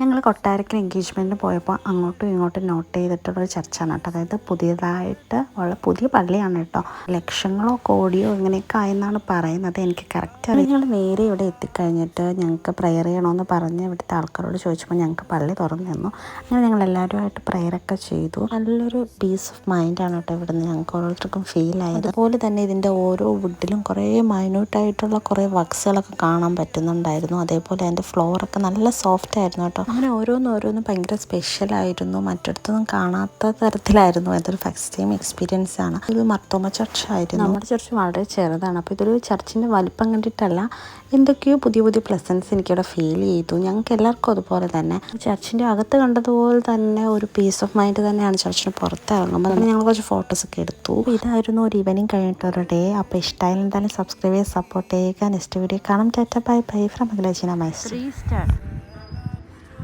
ഞങ്ങൾ കൊട്ടാരക്കര എൻഗേജ്മെൻറ്റിന് പോയപ്പോൾ അങ്ങോട്ടും ഇങ്ങോട്ടും നോട്ട് ചെയ്തിട്ടുള്ളൊരു ചർച്ചാണ് കേട്ടോ. അതായത് പുതിയതായിട്ട് ഉള്ള പുതിയ പള്ളിയാണ് കേട്ടോ. ലക്ഷങ്ങളോ കോടിയോ ഇങ്ങനെയൊക്കെ ആയെന്നാണ് പറയുന്നത്. എനിക്ക് കറക്റ്റ് അറിയാം. ഞങ്ങൾ നേരെ ഇവിടെ എത്തിക്കഴിഞ്ഞിട്ട് ഞങ്ങൾക്ക് പ്രെയർ ചെയ്യണമെന്ന് പറഞ്ഞ് ഇവിടുത്തെ ആൾക്കാരോട് ചോദിച്ചപ്പോൾ ഞങ്ങൾക്ക് പള്ളി തുറന്നു തന്നു. അങ്ങനെ ഞങ്ങൾ എല്ലാവരുമായിട്ട് പ്രെയറൊക്കെ ചെയ്തു. നല്ലൊരു പീസ് ഓഫ് മൈൻഡാണ് കേട്ടോ ഇവിടുന്ന് ഞങ്ങൾക്ക് ഓരോരുത്തർക്കും ഫീൽ ആയത്. അതുപോലെ തന്നെ ഇതിൻ്റെ ഓരോ വുഡിലും കുറേ മൈന്യൂട്ടായിട്ടുള്ള കുറേ വർക്ക്സുകളൊക്കെ കാണാൻ പറ്റുന്നുണ്ടായിരുന്നു. അതേപോലെ അതിൻ്റെ ഫ്ലോറൊക്കെ നല്ല സോഫ്റ്റ് ആയിരുന്നു കേട്ടോ. അങ്ങനെ ഓരോന്നും ഭയങ്കര സ്പെഷ്യലായിരുന്നു. മറ്റിടത്തൊന്നും കാണാത്ത തരത്തിലായിരുന്നു. അതൊരു ഫസ്റ്റ് ടൈം എക്സ്പീരിയൻസ് ആണ്. ഇത് മർത്തോമ ചർച്ച് ആയിരുന്നു. നമ്മുടെ ചർച്ച് വളരെ ചെറുതാണ്. അപ്പോൾ ഇതൊരു ചർച്ചിൻ്റെ വലിപ്പം കണ്ടിട്ടല്ല, എന്തൊക്കെയോ പുതിയ പ്ലസൻസ് എനിക്കിവിടെ ഫീൽ ചെയ്തു. ഞങ്ങൾക്ക് എല്ലാവർക്കും അതുപോലെ തന്നെ ചർച്ചിൻ്റെ അകത്ത് കണ്ടതുപോലെ തന്നെ ഒരു പീസ് ഓഫ് മൈൻഡ് തന്നെയാണ് ചർച്ചിന് പുറത്തിറങ്ങുമ്പോൾ. അങ്ങനെ ഞങ്ങൾ കുറച്ച് ഫോട്ടോസൊക്കെ എടുത്തു. ഇതായിരുന്നു ഒരു ഈവനിങ് കഴിഞ്ഞിട്ടൊരു ഡേ. അപ്പോൾ ഇഷ്ടമായാലും എന്തായാലും സബ്സ്ക്രൈബ് ചെയ്ത് സപ്പോർട്ട് ചെയ്യുക. നെക്സ്റ്റ് വീഡിയോ കാണാം. ടാറ്റ ബൈ ബൈ ഫ്രം അഖിലേച്ചിന മൈ.